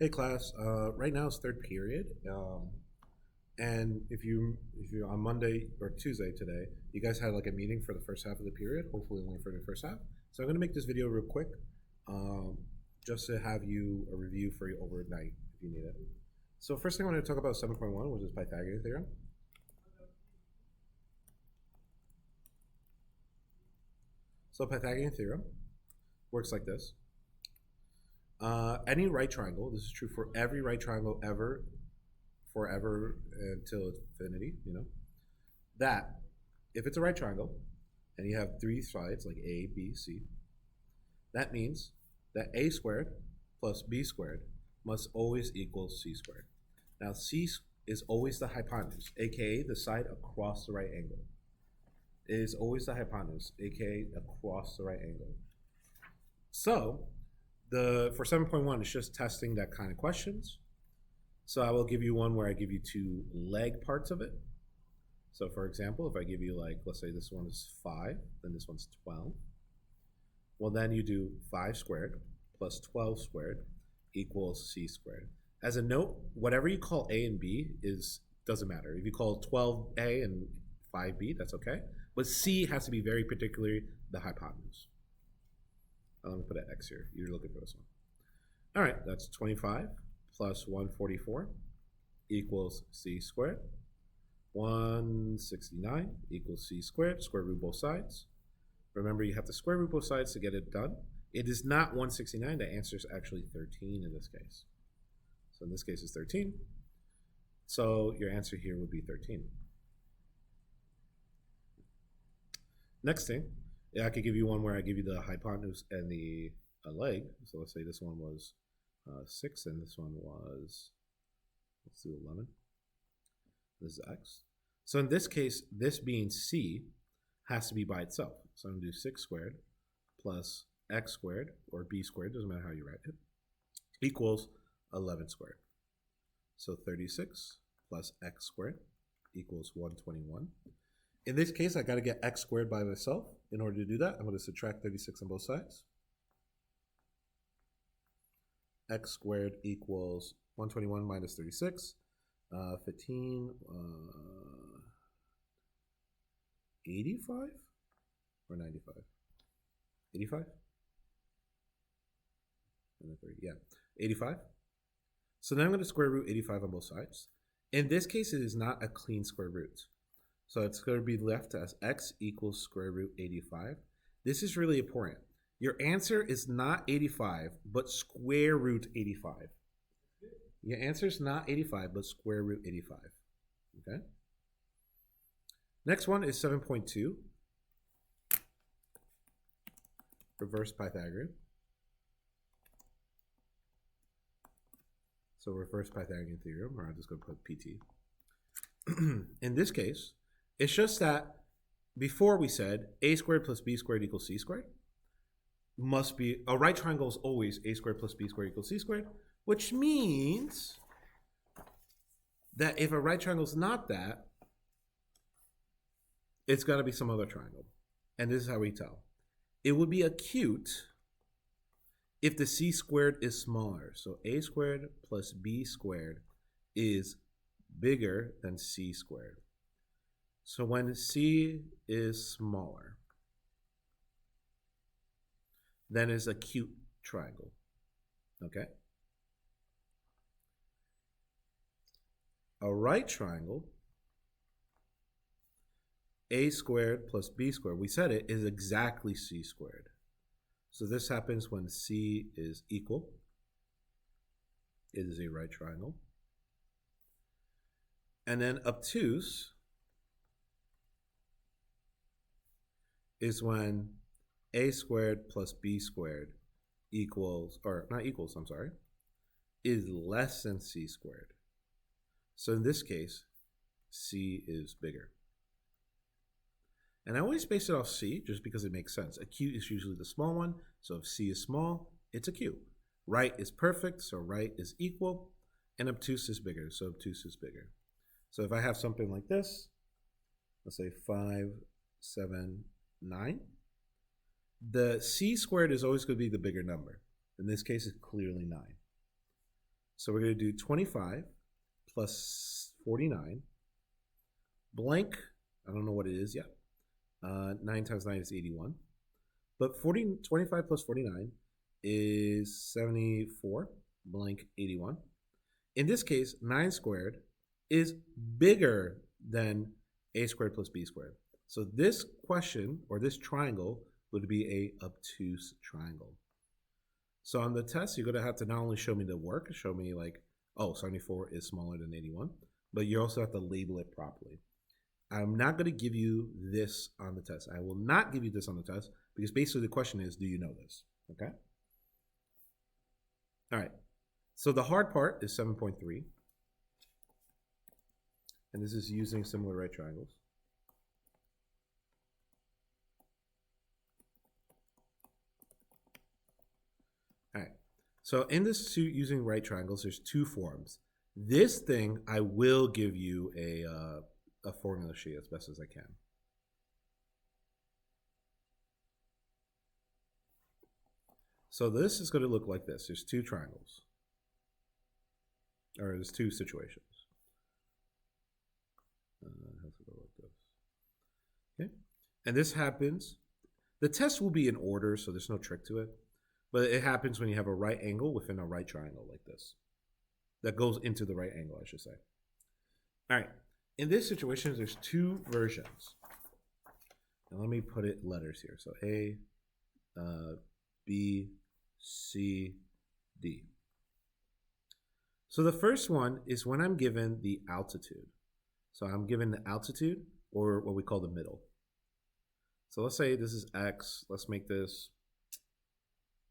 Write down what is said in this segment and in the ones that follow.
Hey class, right now it's third period, and if you on Monday or Tuesday today, you guys had like a meeting for the first half of the period. Hopefully, only for the first half. So I'm gonna make this video real quick, um, just to have you a review for you overnight if you need it. So first thing I want to talk about 7.1, which is Pythagorean theorem. So Pythagorean theorem works like this. Any right triangle, this is true for every right triangle ever, forever until infinity, that if it's a right triangle and you have three sides like A, B, C, that means that A squared plus B squared must always equal C squared. Now, C is always the hypotenuse, aka the side across the right angle. It is always the hypotenuse, aka across the right angle. So, for 7.1, it's just testing that kind of questions. So I will give you one where I give you two leg parts of it. So for example, if I give you like, let's say this one is 5, then this one's 12. Well, then you do 5 squared plus 12 squared equals C squared. As a note, whatever you call A and B doesn't matter. If you call 12A and 5B, that's okay. But C has to be very particularly the hypotenuse. Let me put an X here. You're looking for this one. All right, that's 25 plus 144 equals C squared. 169 equals C squared. Square root both sides. Remember, you have to square root both sides to get it done. It is not 169. The answer is actually 13 in this case. So in this case, it's 13. So your answer here would be 13. Next thing, I could give you one where I give you the hypotenuse and the leg. So let's say this one was 6 and this one was, let's do 11. This is X. So in this case, this being C has to be by itself. So I'm going to do 6 squared plus X squared, or B squared, doesn't matter how you write it, equals 11 squared. So 36 plus X squared equals 121. In this case, I got to get X squared by myself. In order to do that, I'm going to subtract 36 on both sides. X squared equals 121 minus 36. 15, 85 or 95? 85? And then 3, yeah, 85. So then I'm going to square root 85 on both sides. In this case, it is not a clean square root. So it's going to be left as X equals square root 85. This is really important. Your answer is not 85, but square root 85. Your answer is not 85, but square root 85. Okay? Next one is 7.2. Reverse Pythagorean. So reverse Pythagorean theorem, or I'm just going to put PT. In this case, it's just that before we said A squared plus B squared equals C squared. Must be, a right triangle is always A squared plus B squared equals C squared, which means that if a right triangle is not that, it's got to be some other triangle. And this is how we tell. It would be acute if the C squared is smaller. So A squared plus B squared is bigger than C squared. So when C is smaller, then it's a acute triangle. Okay? A right triangle, A squared plus B squared, we said it, is exactly C squared. So this happens when C is equal. It is a right triangle. And then obtuse is when A squared plus B squared equals, or not equals, I'm sorry, is less than C squared. So in this case, C is bigger. And I always base it off C just because it makes sense. Acute is usually the small one, so if C is small, it's acute. Right is perfect, so right is equal, and obtuse is bigger, so obtuse is bigger. So if I have something like this, let's say 5, 7, 9, the C squared is always going to be the bigger number. In this case, it's clearly 9. So we're going to do 25 plus 49 blank. I don't know what it is yet. 9 times 9 is 81. But 25 plus 49 is 74 blank 81. In this case, 9 squared is bigger than a squared plus b squared. So this question, or this triangle, would be a obtuse triangle. So on the test, you're going to have to not only show me the work, show me like, oh, 74 is smaller than 81, but you also have to label it properly. I'm not going to give you this on the test. I will not give you this on the test because basically the question is, do you know this? Okay? All right. So the hard part is 7.3. And this is using similar right triangles. All right. So in this using right triangles, there's two forms. This thing, I will give you a formula sheet as best as I can. So this is going to look like this. There's two triangles. Or there's two situations. It has to go like this. Okay. And this happens. The test will be in order, so there's no trick to it. But it happens when you have a right angle within a right triangle like this. That goes into the right angle, I should say. All right. In this situation, there's two versions. Now let me put it letters here. So A, B, C, D. So the first one is when I'm given the altitude. So I'm given the altitude, or what we call the middle. So let's say this is X. Let's make this,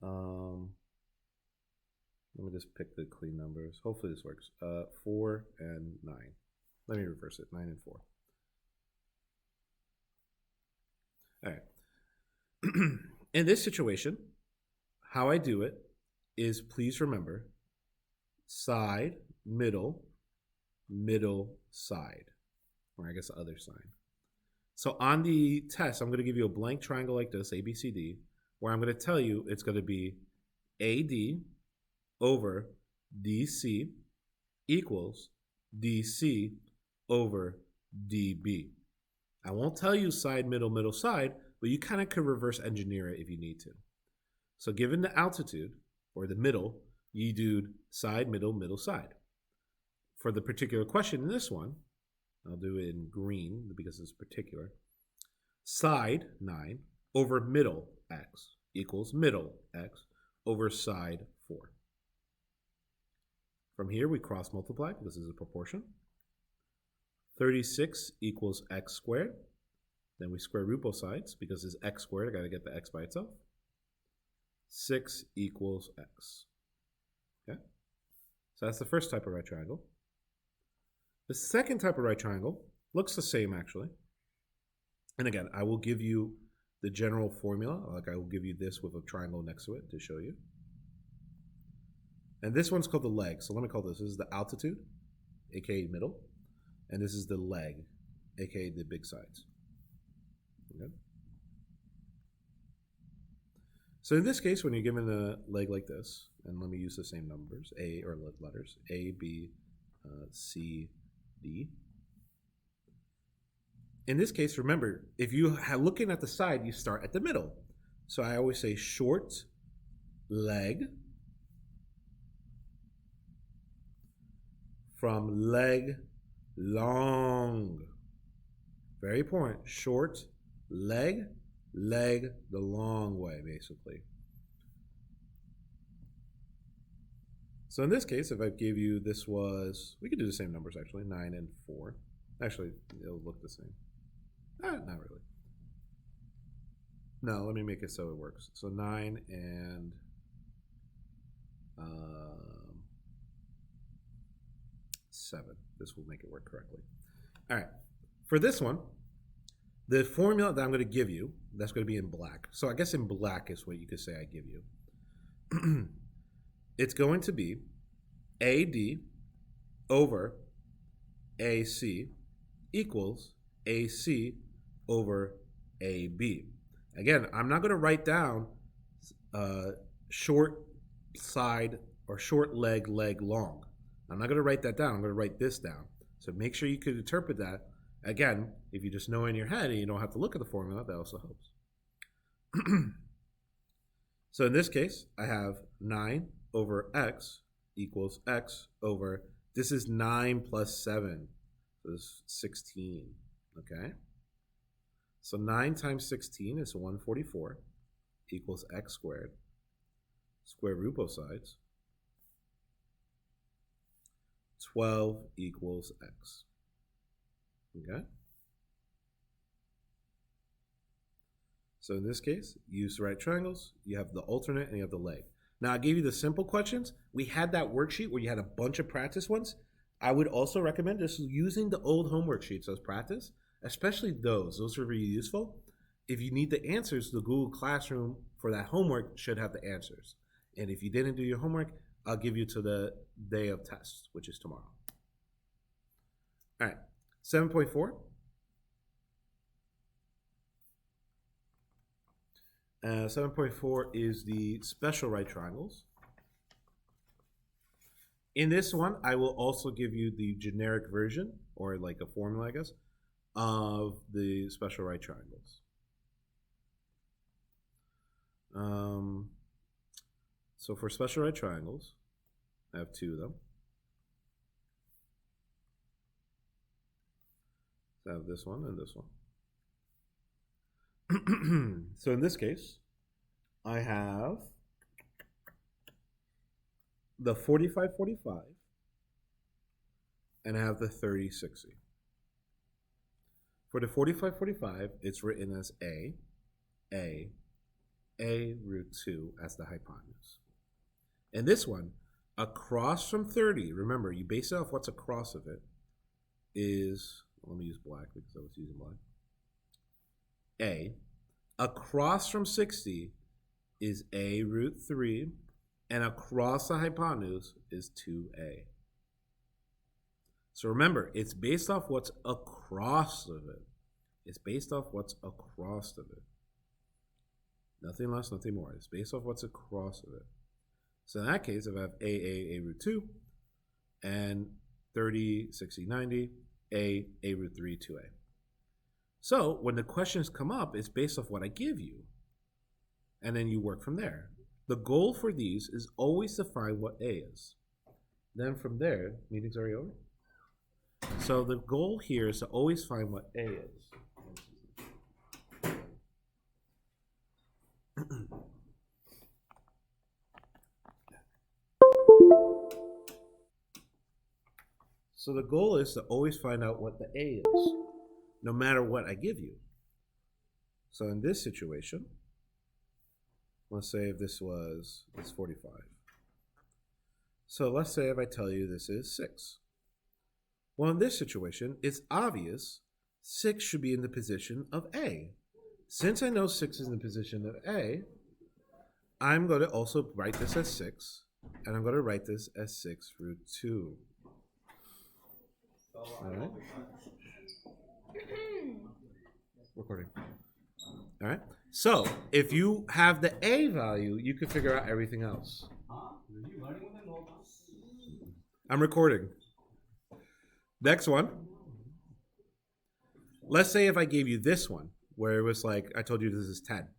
let me just pick the clean numbers. Hopefully this works. 4 and 9. Let me reverse it, 9 and 4. All right. In this situation, how I do it is, please remember, side, middle, middle, side. Or I guess the other side. So on the test, I'm going to give you a blank triangle like this, ABCD, where I'm going to tell you it's going to be AD over DC equals DC over DB. I won't tell you side, middle, middle, side, but you kind of could reverse engineer it if you need to. So given the altitude, or the middle, you do side, middle, middle, side. For the particular question in this one, I'll do it in green because it's particular. Side 9 over middle x equals middle x over side 4. From here, we cross multiply because this is a proportion. 36 equals x squared. Then we square root both sides because it's x squared. I got to get the x by itself. 6 equals x. Okay? So that's the first type of right triangle. The second type of right triangle looks the same, actually. And again, I will give you the general formula. Like I will give you this with a triangle next to it to show you. And this one's called the leg. So let me call this. This is the altitude, aka middle. And this is the leg, aka the big sides. Okay? So in this case, when you're given a leg like this, and let me use the same numbers, A, or letters, A, B, C, D. In this case, remember, if you are looking at the side, you start at the middle. So I always say short leg from leg long. Very important. Short leg, leg the long way, basically. So in this case, if I gave you this was, we could do the same numbers actually, 9 and 4. Actually, it'll look the same. Not really. No, let me make it so it works. So 9 and 7. This will make it work correctly. All right. For this one, the formula that I'm going to give you, that's going to be in black. So I guess in black is what you could say I give you. It's going to be AD over AC equals AC over AB. Again, I'm not going to write down short side or short leg, leg long. I'm not going to write that down. I'm going to write this down. So make sure you can interpret that. Again, if you just know in your head and you don't have to look at the formula, that also helps. So in this case, I have 9 over x equals x over, this is 9 plus 7, so this is 16, okay? So 9 times 16 is 144 equals x squared. Square root both sides. 12 equals x. Okay? So in this case, use right triangles. You have the alternate and you have the leg. Now I gave you the simple questions. We had that worksheet where you had a bunch of practice ones. I would also recommend just using the old homework sheets as practice, especially those. Those are very useful. If you need the answers, the Google Classroom for that homework should have the answers. And if you didn't do your homework, I'll give you to the day of tests, which is tomorrow. All right, 7.4. 7.4 is the special right triangles. In this one, I will also give you the generic version, or like a formula, I guess, of the special right triangles. So for special right triangles, I have 2 of them. So I have this one and this one. So in this case, I have the 45-45 and I have the 30-60. For the 45-45, it's written as A root 2 as the hypotenuse. And this one, across from 30, remember, you base it off what's across of it, is, let me use black because I was using black. A. Across from 60 is A root 3, and across the hypotenuse is 2A. So remember, it's based off what's across of it. It's based off what's across of it. Nothing less, nothing more. It's based off what's across of it. So in that case, if I have A root 2, and 30, 60, 90, A root 3, 2A. So when the questions come up, it's based off what I give you. And then you work from there. The goal for these is always to find what A is. Then from there, meeting's already over. So the goal here is to always find what A is. So the goal is to always find out what the A is, no matter what I give you. So in this situation, let's say if this was 45. So let's say if I tell you this is 6. Well, in this situation, it's obvious 6 should be in the position of A. Since I know 6 is in the position of A, I'm going to also write this as 6, and I'm going to write this as 6 root 2. All right. Recording. All right. So if you have the A value, you can figure out everything else. I'm recording. Next one. Let's say if I gave you this one, where it was like, I told you this is 10.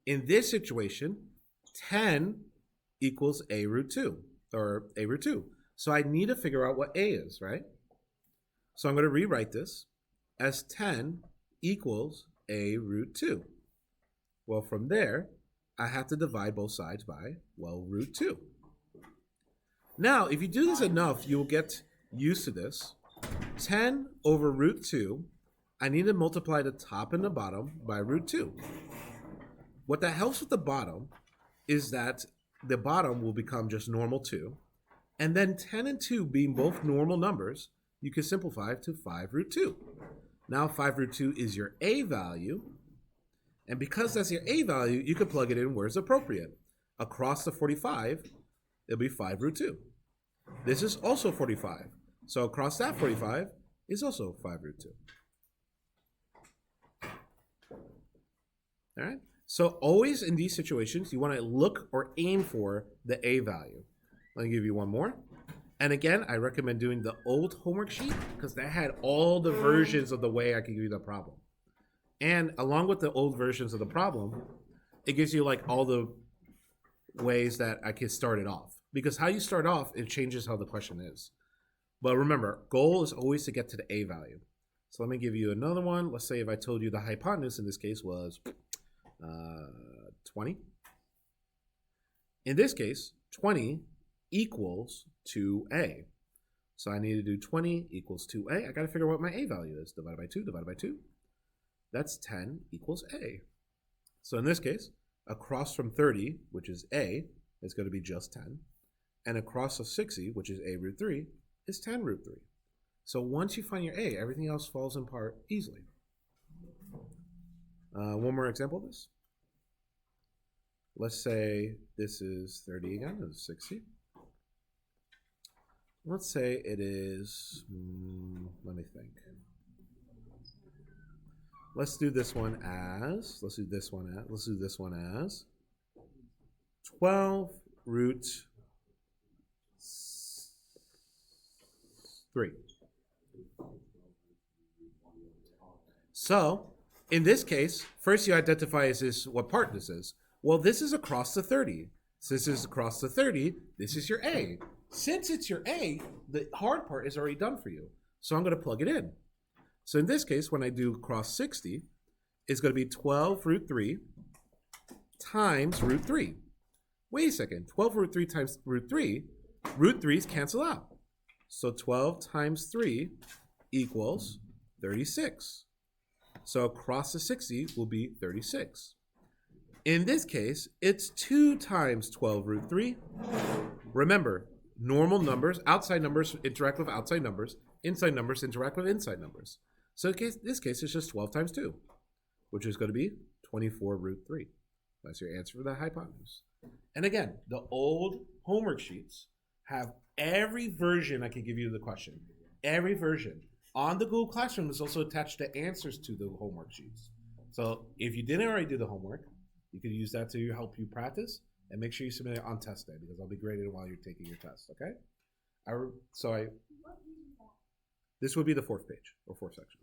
In this situation, 10 equals A root 2, or A root 2. So I need to figure out what A is, right? So I'm going to rewrite this as 10 equals A root 2. Well, from there, I have to divide both sides by, well, root 2. Now, if you do this enough, you'll get used to this. 10 over root 2, I need to multiply the top and the bottom by root 2. What that helps with the bottom is that the bottom will become just normal 2. And then 10 and 2 being both normal numbers, you can simplify to 5 root 2. Now 5 root 2 is your A value. And because that's your A value, you can plug it in where it's appropriate. Across the 45, it'll be 5 root 2. This is also 45. So across that 45 is also 5 root 2. All right? So always in these situations, you want to look or aim for the A value. Let me give you one more. And again, I recommend doing the old homework sheet because that had all the versions of the way I could give you the problem. And along with the old versions of the problem, it gives you like all the ways that I could start it off. Because how you start off, it changes how the question is. But remember, goal is always to get to the A value. So let me give you another one. Let's say if I told you the hypotenuse in this case was 20. In this case, 20 equals 2a. So I need to do 20 equals 2a. I got to figure out what my a value is. Divided by 2, divided by 2. That's 10 equals a. So in this case, across from 30, which is a, is going to be just 10. And across of 60, which is a root 3, is 10 root 3. So once you find your a, everything else falls in part easily. One more example of this. Let's say this is 30 again, this is 60. Let's say it is, let me think. Let's do this one as 12 root 3. So, in this case, first you identify is this what part this is. Well, this is across the 30. So this is across the 30. This is your A. Since it's your A, the hard part is already done for you. So I'm going to plug it in. So in this case, when I do cross 60, it's going to be 12 root 3 times root 3. Wait a second. 12 root 3 times root 3. Root 3's cancel out. So 12 times 3 equals 36. So across the 60 will be 36. In this case, it's 2 times 12 root 3. Remember, normal numbers, outside numbers interact with outside numbers, inside numbers interact with inside numbers. So in this case, it's just 12 times 2, which is going to be 24 root 3. That's your answer for the hypotenuse. And again, the old homework sheets have every version I can give you of the question. Every version. On the Google Classroom is also attached the answers to the homework sheets. So if you didn't already do the homework, you can use that to help you practice and make sure you submit it on test day because I'll be graded while you're taking your test, okay? This would be the fourth page or fourth section.